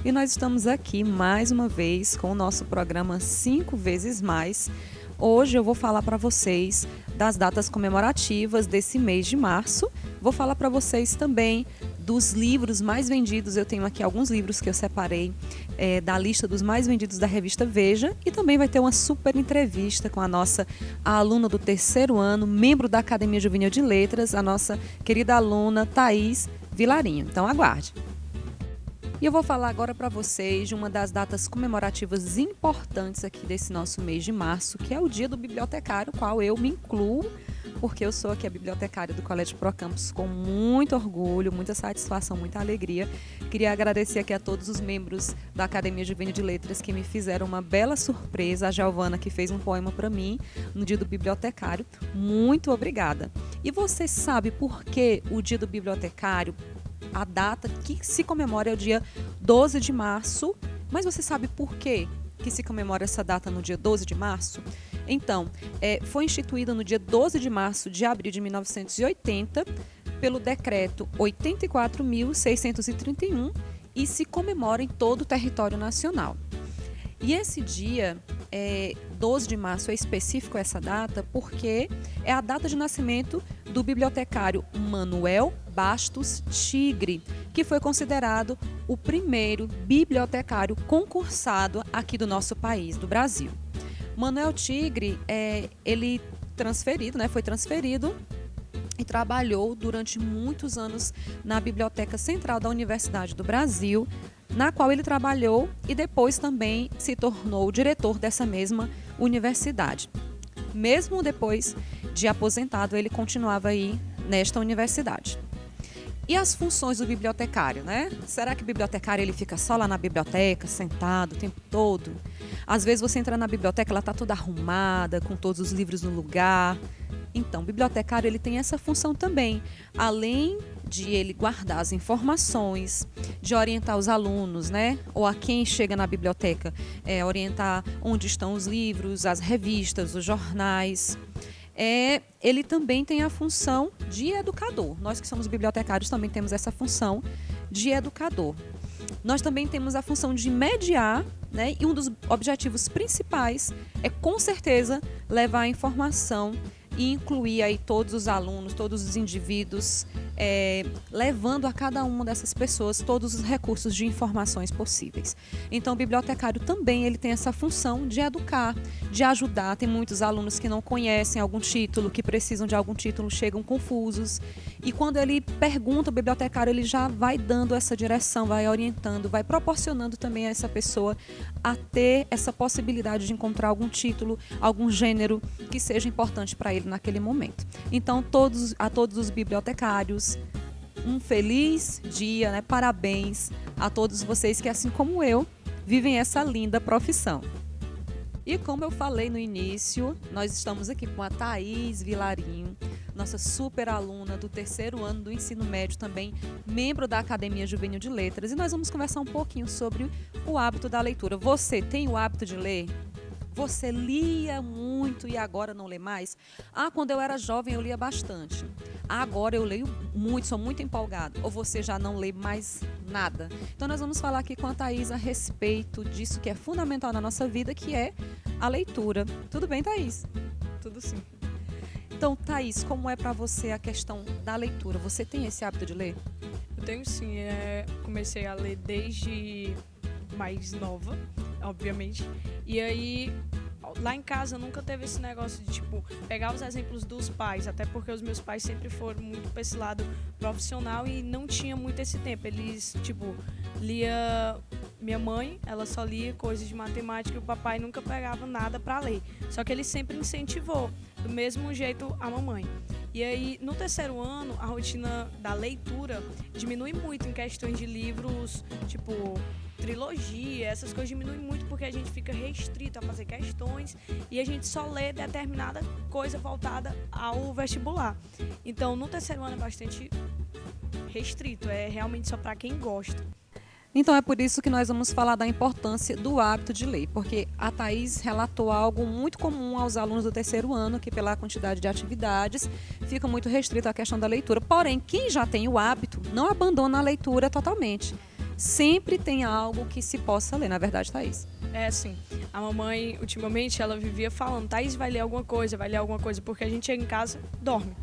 E nós estamos aqui mais uma vez com o nosso programa 5 vezes mais. Hoje eu vou falar para vocês das datas comemorativas desse mês de março. Vou falar para vocês também dos livros mais vendidos. Eu tenho aqui alguns livros que eu separei da lista dos mais vendidos da revista Veja. E também vai ter uma super entrevista com a nossa aluna do 3º ano, membro da Academia Juvenil de Letras, a nossa querida aluna Thaís Vilarinho. Então aguarde. E eu vou falar agora para vocês de uma das datas comemorativas importantes aqui desse nosso mês de março, que é o Dia do Bibliotecário, qual eu me incluo, porque eu sou aqui a bibliotecária do Colégio Procampus com muito orgulho, muita satisfação, muita alegria. Queria agradecer aqui a todos os membros da Academia Juvenil de Letras que me fizeram uma bela surpresa, a Giovana que fez um poema para mim no Dia do Bibliotecário. Muito obrigada. E você sabe por que o Dia do Bibliotecário, a data que se comemora é o dia 12 de março, mas você sabe por que se comemora essa data no dia 12 de março? Então, foi instituída no dia 12 de março de abril de 1980 pelo decreto 84.631 e se comemora em todo o território nacional. E esse dia, 12 de março, é específico essa data porque é a data de nascimento do bibliotecário Manuel Bastos Tigre, que foi considerado o primeiro bibliotecário concursado aqui do nosso país, do Brasil. Manuel Tigre, ele foi transferido e trabalhou durante muitos anos na Biblioteca Central da Universidade do Brasil, na qual ele trabalhou e depois também se tornou diretor dessa mesma universidade. Mesmo depois de aposentado, ele continuava aí nesta universidade. E as funções do bibliotecário, né? Será que o bibliotecário ele fica só lá na biblioteca, sentado o tempo todo? Às vezes você entra na biblioteca, ela está toda arrumada, com todos os livros no lugar. Então, o bibliotecário ele tem essa função também, além de ele guardar as informações, de orientar os alunos, né? Ou a quem chega na biblioteca, orientar onde estão os livros, as revistas, os jornais. Ele também tem a função de educador. Nós que somos bibliotecários também temos essa função de educador. Nós também temos a função de mediar, né? E um dos objetivos principais é, com certeza, levar a informação e incluir aí todos os alunos, todos os indivíduos, levando a cada uma dessas pessoas todos os recursos de informações possíveis. Então, o bibliotecário também ele tem essa função de educar, de ajudar. Tem muitos alunos que não conhecem algum título, que precisam de algum título, chegam confusos. E quando ele pergunta, o bibliotecário ele já vai dando essa direção, vai orientando, vai proporcionando também a essa pessoa a ter essa possibilidade de encontrar algum título, algum gênero que seja importante para ele naquele momento. Então, a todos os bibliotecários, um feliz dia, né? Parabéns a todos vocês que, assim como eu, vivem essa linda profissão. E como eu falei no início, nós estamos aqui com a Thaís Vilarinho, nossa super aluna do 3º ano do ensino médio, também membro da Academia Juvenil de Letras, e nós vamos conversar um pouquinho sobre o hábito da leitura. Você tem o hábito de ler? Você lia muito e agora não lê mais? Quando eu era jovem eu lia bastante. Agora eu leio muito, sou muito empolgada. Ou você já não lê mais nada? Então nós vamos falar aqui com a Thaís a respeito disso que é fundamental na nossa vida, que é a leitura. Tudo bem, Thaís? Tudo sim. Então, Thaís, como é para você a questão da leitura? Você tem esse hábito de ler? Eu tenho sim. Comecei a ler desde mais nova, obviamente. E aí, lá em casa nunca teve esse negócio de, pegar os exemplos dos pais, até porque os meus pais sempre foram muito para esse lado profissional e não tinha muito esse tempo. Eles, lia... Minha mãe, ela só lia coisas de matemática e o papai nunca pegava nada para ler. Só que ele sempre incentivou, do mesmo jeito, a mamãe. E aí, no 3º ano, a rotina da leitura diminui muito em questões de livros, trilogia, essas coisas diminuem muito porque a gente fica restrito a fazer questões e a gente só lê determinada coisa voltada ao vestibular. Então, no 3º ano é bastante restrito, é realmente só para quem gosta. Então é por isso que nós vamos falar da importância do hábito de ler, porque a Thaís relatou algo muito comum aos alunos do terceiro ano, que pela quantidade de atividades fica muito restrito à questão da leitura. Porém, quem já tem o hábito não abandona a leitura totalmente. Sempre tem algo que se possa ler, na verdade, Thaís. É, sim. A mamãe, ultimamente, ela vivia falando, Thaís vai ler alguma coisa, porque a gente chega em casa, dorme.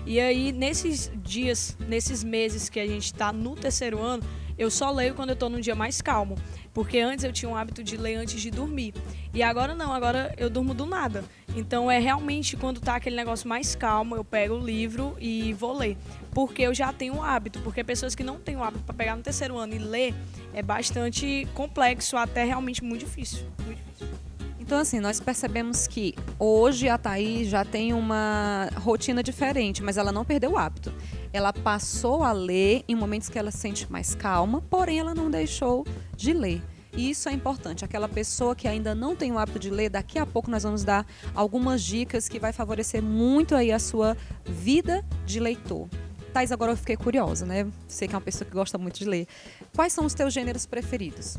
E aí, nesses dias, nesses meses que a gente está no terceiro ano, eu só leio quando eu estou num dia mais calmo. Porque antes eu tinha o hábito de ler antes de dormir. E agora não, agora eu durmo do nada. Então é realmente quando tá aquele negócio mais calmo, eu pego o livro e vou ler. Porque eu já tenho o hábito. Porque pessoas que não têm o hábito para pegar no terceiro ano e ler é bastante complexo, até realmente muito difícil. Muito difícil. Então, assim, nós percebemos que hoje a Thaís já tem uma rotina diferente, mas ela não perdeu o hábito. Ela passou a ler em momentos que ela se sente mais calma, porém ela não deixou de ler. E isso é importante. Aquela pessoa que ainda não tem o hábito de ler, daqui a pouco nós vamos dar algumas dicas que vai favorecer muito aí a sua vida de leitor. Thaís, agora eu fiquei curiosa, né? Sei que é uma pessoa que gosta muito de ler. Quais são os teus gêneros preferidos?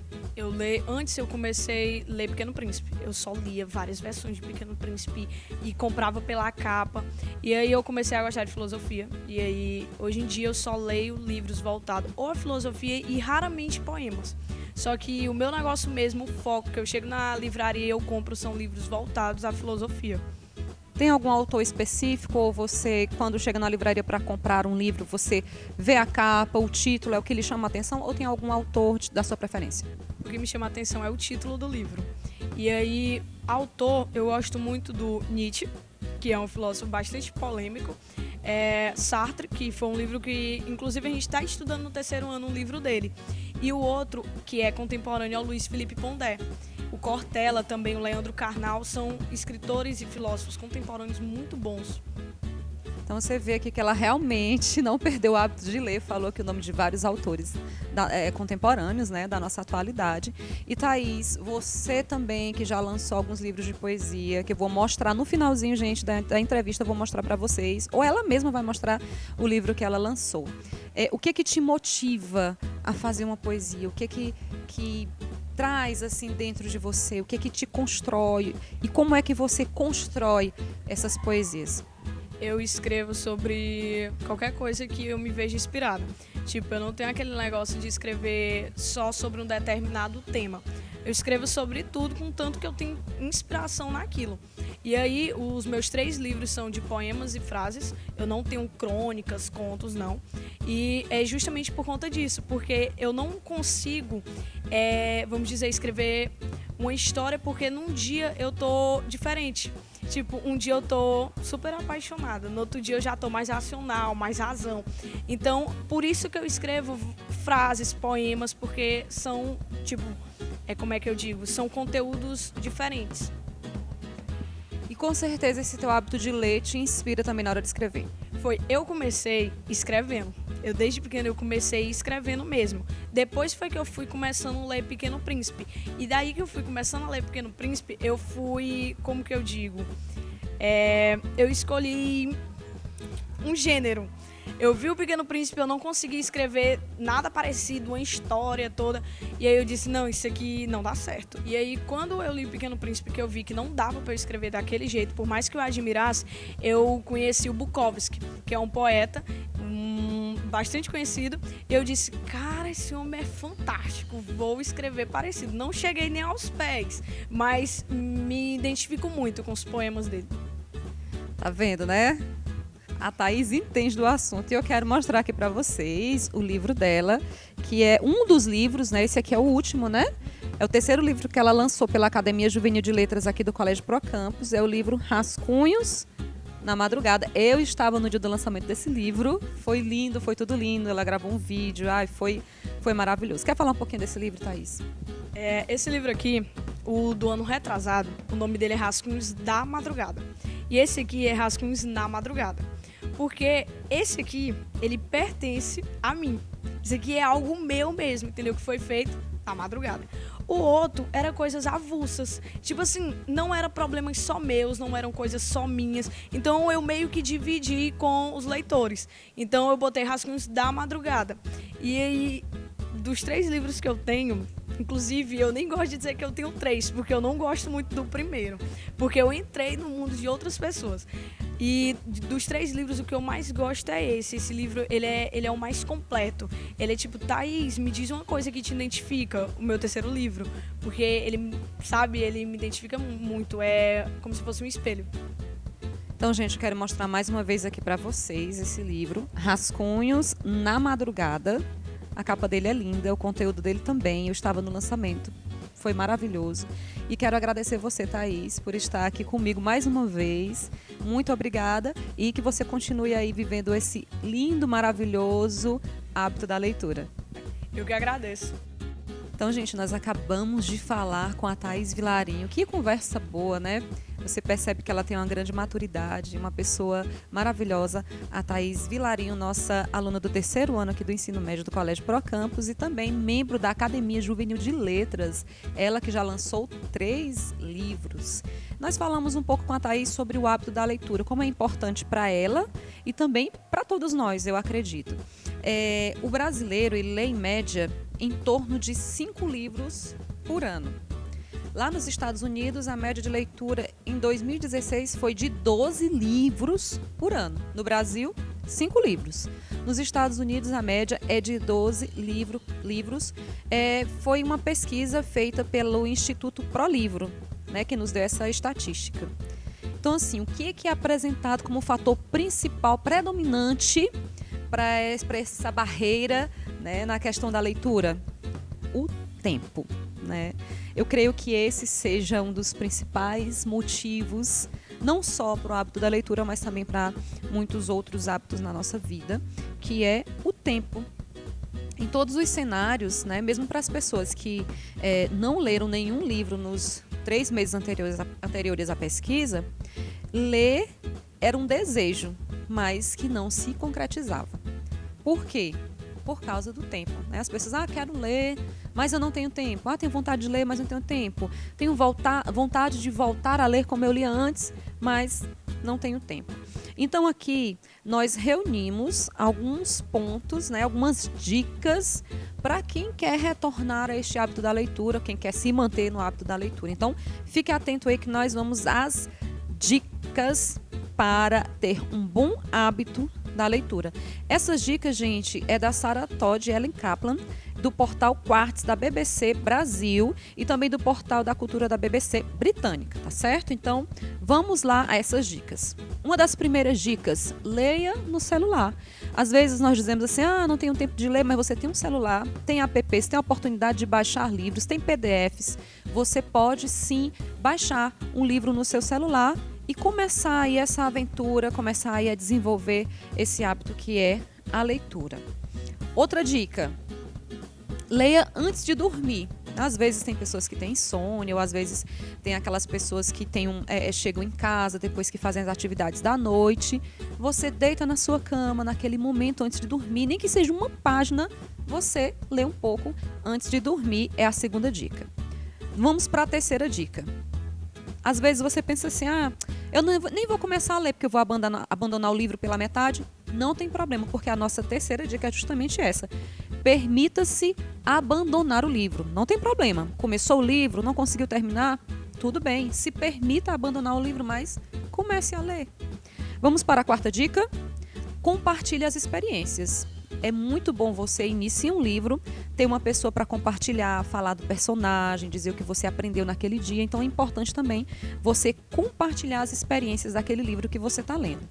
Antes eu comecei a ler Pequeno Príncipe. Eu só lia várias versões de Pequeno Príncipe e comprava pela capa. E aí eu comecei a gostar de filosofia. E aí, hoje em dia, eu só leio livros voltados ou à filosofia e raramente poemas. Só que o meu negócio mesmo, o foco, que eu chego na livraria e eu compro, são livros voltados à filosofia. Tem algum autor específico ou você, quando chega na livraria para comprar um livro, você vê a capa, o título, é o que lhe chama a atenção ou tem algum autor da sua preferência? O que me chama a atenção é o título do livro. E aí, autor, eu gosto muito do Nietzsche, que é um filósofo bastante polêmico. Sartre, que foi um livro que, inclusive, a gente está estudando no terceiro ano um livro dele. E o outro, que é contemporâneo, é o Luiz Felipe Pondé. O Cortella, também o Leandro Carnal, são escritores e filósofos contemporâneos muito bons. Então você vê aqui que ela realmente não perdeu o hábito de ler, falou aqui o nome de vários autores contemporâneos, né, da nossa atualidade. E Thaís, você também que já lançou alguns livros de poesia, que eu vou mostrar no finalzinho, gente, da entrevista, eu vou mostrar para vocês, ou ela mesma vai mostrar o livro que ela lançou. O que te motiva a fazer uma poesia? O que traz assim dentro de você? O que te constrói? E como é que você constrói essas poesias? Eu escrevo sobre qualquer coisa que eu me veja inspirada. Tipo, eu não tenho aquele negócio de escrever só sobre um determinado tema. Eu escrevo sobre tudo, contanto que eu tenho inspiração naquilo. E aí, os meus 3 livros são de poemas e frases. Eu não tenho crônicas, contos, não. E é justamente por conta disso, porque eu não consigo, vamos dizer, escrever uma história, porque num dia eu tô diferente. Tipo, um dia eu tô super apaixonada, no outro dia eu já tô mais racional, mais razão. Então, por isso que eu escrevo frases, poemas, porque são, tipo, como é que eu digo? São conteúdos diferentes. E com certeza esse teu hábito de ler te inspira também na hora de escrever. Eu comecei escrevendo. Desde pequeno eu comecei escrevendo mesmo. Depois foi que eu fui começando a ler Pequeno Príncipe. E daí que eu fui começando a ler Pequeno Príncipe, eu fui, como que eu digo? Eu escolhi um gênero. Eu vi o Pequeno Príncipe, eu não consegui escrever nada parecido, uma história toda. E aí eu disse, não, isso aqui não dá certo. E aí quando eu li o Pequeno Príncipe, que eu vi que não dava para eu escrever daquele jeito, por mais que eu admirasse, eu conheci o Bukowski, que é um poeta bastante conhecido. E eu disse, cara, esse homem é fantástico, vou escrever parecido. Não cheguei nem aos pés, mas me identifico muito com os poemas dele. Tá vendo, né? A Thaís entende do assunto e eu quero mostrar aqui para vocês o livro dela, que é um dos livros, né? Esse aqui é o último, né? É o terceiro livro que ela lançou pela Academia Juvenil de Letras aqui do Colégio Procampus. É o livro Rascunhos na Madrugada. Eu estava no dia do lançamento desse livro. Foi lindo, foi tudo lindo. Ela gravou um vídeo. Foi maravilhoso. Quer falar um pouquinho desse livro, Thaís? Esse livro aqui, o do ano retrasado, o nome dele é Rascunhos da Madrugada. E esse aqui é Rascunhos na Madrugada. Porque esse aqui, ele pertence a mim. Esse aqui é algo meu mesmo, entendeu? Que foi feito à madrugada. O outro era coisas avulsas. Tipo assim, não eram problemas só meus, não eram coisas só minhas. Então eu meio que dividi com os leitores. Então eu botei Rascunhos da Madrugada. E aí, dos 3 livros que eu tenho, inclusive eu nem gosto de dizer que eu tenho 3, porque eu não gosto muito do primeiro, porque eu entrei no mundo de outras pessoas. E dos 3 livros, o que eu mais gosto é esse. Esse livro, ele é o mais completo. Ele é tipo, Thaís, me diz uma coisa que te identifica, o meu terceiro livro. Porque ele, sabe, ele me identifica muito. É como se fosse um espelho. Então, gente, eu quero mostrar mais uma vez aqui para vocês esse livro, Rascunhos na Madrugada. A capa dele é linda, o conteúdo dele também. Eu estava no lançamento, foi maravilhoso. E quero agradecer você, Thaís, por estar aqui comigo mais uma vez. Muito obrigada e que você continue aí vivendo esse lindo, maravilhoso hábito da leitura. Eu que agradeço. Então, gente, nós acabamos de falar com a Thaís Vilarinho. Que conversa boa, né? Você percebe que ela tem uma grande maturidade, uma pessoa maravilhosa. A Thaís Vilarinho, nossa aluna do 3º ano aqui do Ensino Médio do Colégio Procampus e também membro da Academia Juvenil de Letras. Ela que já lançou 3 livros. Nós falamos um pouco com a Thaís sobre o hábito da leitura, como é importante para ela e também para todos nós, eu acredito. O brasileiro, ele lê em média em torno de 5 livros por ano. Lá nos Estados Unidos, a média de leitura em 2016 foi de 12 livros por ano. No Brasil, 5 livros. Nos Estados Unidos, a média é de 12 livros. Foi uma pesquisa feita pelo Instituto ProLivro, né, que nos deu essa estatística. Então, assim, o que é apresentado como fator principal, predominante para essa barreira, né, na questão da leitura? O tempo, né? Eu creio que esse seja um dos principais motivos, não só para o hábito da leitura, mas também para muitos outros hábitos na nossa vida, que é o tempo. Em todos os cenários, né, mesmo para as pessoas que não leram nenhum livro nos 3 meses anteriores à pesquisa, ler era um desejo, mas que não se concretizava. Por quê? Por causa do tempo, né? As pessoas, quero ler, mas eu não tenho tempo. Tenho vontade de ler, mas não tenho tempo. Tenho vontade de voltar a ler como eu lia antes, mas não tenho tempo. Então aqui nós reunimos alguns pontos, né, algumas dicas para quem quer retornar a este hábito da leitura, quem quer se manter no hábito da leitura. Então fique atento aí que nós vamos às dicas para ter um bom hábito da leitura. Essas dicas, gente, é da Sarah Todd e Ellen Kaplan, do portal Quartz da BBC Brasil e também do portal da cultura da BBC britânica, tá certo? Então, vamos lá a essas dicas. Uma das primeiras dicas, leia no celular. Às vezes nós dizemos assim, não tenho tempo de ler, mas você tem um celular, tem apps, tem a oportunidade de baixar livros, tem PDFs. Você pode sim baixar um livro no seu celular e começar aí essa aventura, começar aí a desenvolver esse hábito que é a leitura. Outra dica, leia antes de dormir. Às vezes tem pessoas que têm insônia, ou às vezes tem aquelas pessoas que chegam em casa depois que fazem as atividades da noite. Você deita na sua cama, naquele momento antes de dormir, nem que seja uma página, você lê um pouco antes de dormir, é a segunda dica. Vamos para a terceira dica. Às vezes você pensa assim, eu nem vou começar a ler porque eu vou abandonar o livro pela metade. Não tem problema, porque a nossa terceira dica é justamente essa. Permita-se abandonar o livro. Não tem problema. Começou o livro, não conseguiu terminar, tudo bem. Se permita abandonar o livro, mas comece a ler. Vamos para a quarta dica? Compartilhe as experiências. É muito bom você iniciar um livro, ter uma pessoa para compartilhar, falar do personagem, dizer o que você aprendeu naquele dia. Então é importante também você compartilhar as experiências daquele livro que você está lendo.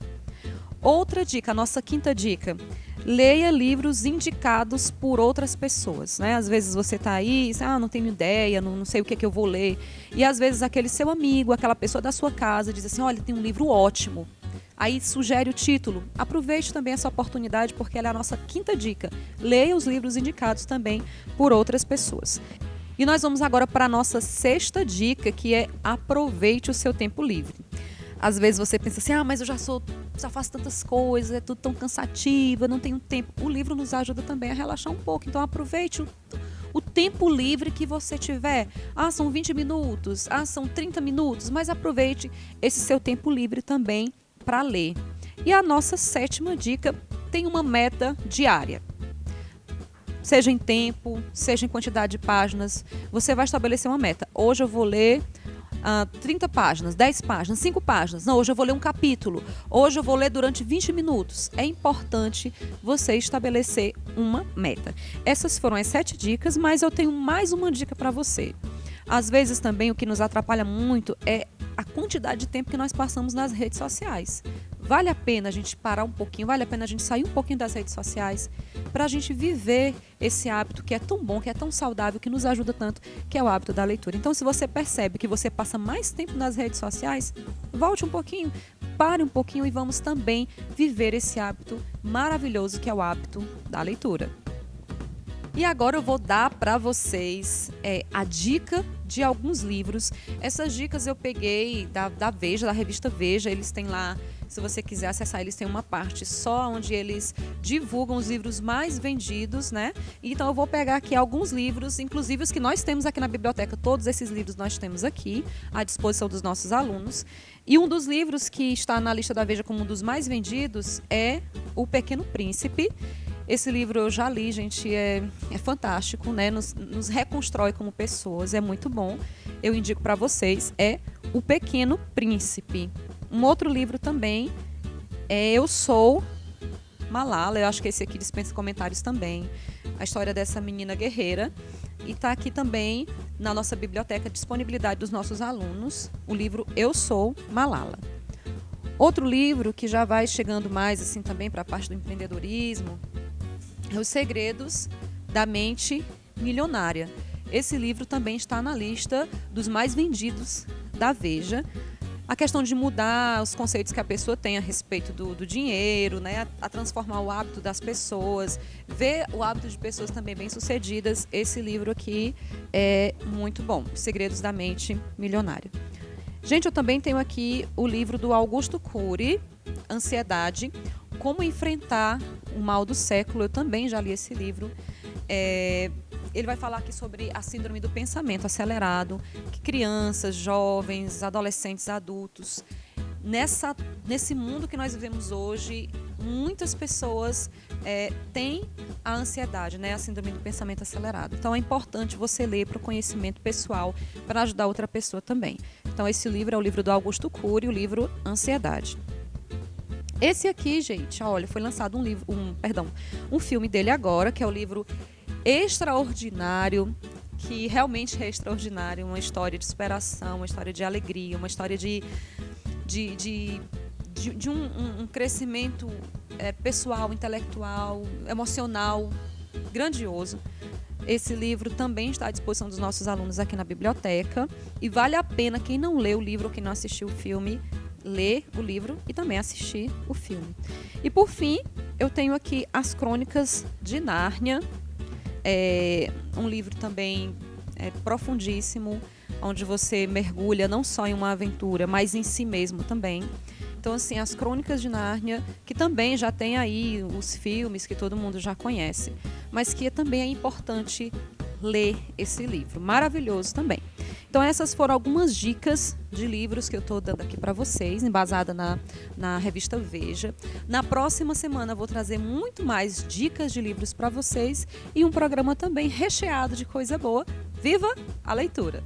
Outra dica, a nossa quinta dica, leia livros indicados por outras pessoas, né? Às vezes você está aí, não tenho ideia, não sei o que é que eu vou ler. E às vezes aquele seu amigo, aquela pessoa da sua casa diz assim, olha, tem um livro ótimo. Aí sugere o título. Aproveite também essa oportunidade porque ela é a nossa quinta dica. Leia os livros indicados também por outras pessoas. E nós vamos agora para a nossa sexta dica, que é aproveite o seu tempo livre. Às vezes você pensa assim, mas eu já faço tantas coisas, é tudo tão cansativo, eu não tenho tempo. O livro nos ajuda também a relaxar um pouco, então aproveite o tempo livre que você tiver. São 20 minutos, são 30 minutos, mas aproveite esse seu tempo livre também para ler. E a nossa sétima dica, tem uma meta diária. seja em tempo, seja em quantidade de páginas, você vai estabelecer uma meta. Hoje eu vou ler 30 páginas, 10 páginas, 5 páginas. Não, hoje eu vou ler um capítulo. Hoje eu vou ler durante 20 minutos. É importante você estabelecer uma meta. Essas foram as 7 dicas, mas eu tenho mais uma dica para você. Às vezes também o que nos atrapalha muito é a quantidade de tempo que nós passamos nas redes sociais. Vale a pena a gente parar um pouquinho, vale a pena a gente sair um pouquinho das redes sociais para a gente viver esse hábito que é tão bom, que é tão saudável, que nos ajuda tanto, que é o hábito da leitura. Então, se você percebe que você passa mais tempo nas redes sociais, volte um pouquinho, pare um pouquinho e vamos também viver esse hábito maravilhoso que é o hábito da leitura. E agora eu vou dar para vocês a dica de alguns livros. Essas dicas eu peguei da Veja, da revista Veja. Eles têm lá, se você quiser acessar, eles têm uma parte só onde eles divulgam os livros mais vendidos, né? Então eu vou pegar aqui alguns livros, inclusive os que nós temos aqui na biblioteca. Todos esses livros nós temos aqui à disposição dos nossos alunos. E um dos livros que está na lista da Veja como um dos mais vendidos é O Pequeno Príncipe. Esse livro eu já li, gente, é fantástico, né? Nos reconstrói como pessoas, é muito bom. Eu indico para vocês, é O Pequeno Príncipe. Um outro livro também é Eu Sou Malala, eu acho que esse aqui dispensa comentários também. A história dessa menina guerreira. E está aqui também na nossa biblioteca, disponibilidade dos nossos alunos, o livro Eu Sou Malala. Outro livro que já vai chegando mais assim também para a parte do empreendedorismo, Os Segredos da Mente Milionária. Esse livro também está na lista dos mais vendidos da Veja. A questão de mudar os conceitos que a pessoa tem a respeito do dinheiro, né? A transformar o hábito das pessoas, ver o hábito de pessoas também bem-sucedidas. Esse livro aqui é muito bom, Os Segredos da Mente Milionária. Gente, eu também tenho aqui o livro do Augusto Cury, Ansiedade, Como Enfrentar o Mal do Século. Eu também já li esse livro. Ele vai falar aqui sobre a síndrome do pensamento acelerado, que crianças, jovens, adolescentes, adultos, nesse mundo que nós vivemos hoje, muitas pessoas têm a ansiedade, né? A síndrome do pensamento acelerado. Então é importante você ler para o conhecimento pessoal, para ajudar outra pessoa também. Então esse livro é o livro do Augusto Cury, o livro Ansiedade. Esse aqui, gente, olha, foi lançado um filme dele agora, que é o livro Extraordinário, que realmente é extraordinário, uma história de superação, uma história de alegria, uma história de um crescimento pessoal, intelectual, emocional, grandioso. Esse livro também está à disposição dos nossos alunos aqui na biblioteca e vale a pena, quem não lê o livro ou quem não assistiu o filme, ler o livro e também assistir o filme. E por fim, eu tenho aqui As Crônicas de Nárnia, um livro também profundíssimo, onde você mergulha não só em uma aventura, mas em si mesmo também. Então, assim, As Crônicas de Nárnia, que também já tem aí os filmes que todo mundo já conhece, mas que também é importante ler esse livro. Maravilhoso também. Então, essas foram algumas dicas de livros que eu estou dando aqui para vocês, embasada na revista Veja. Na próxima semana eu vou trazer muito mais dicas de livros para vocês e um programa também recheado de coisa boa. Viva a leitura!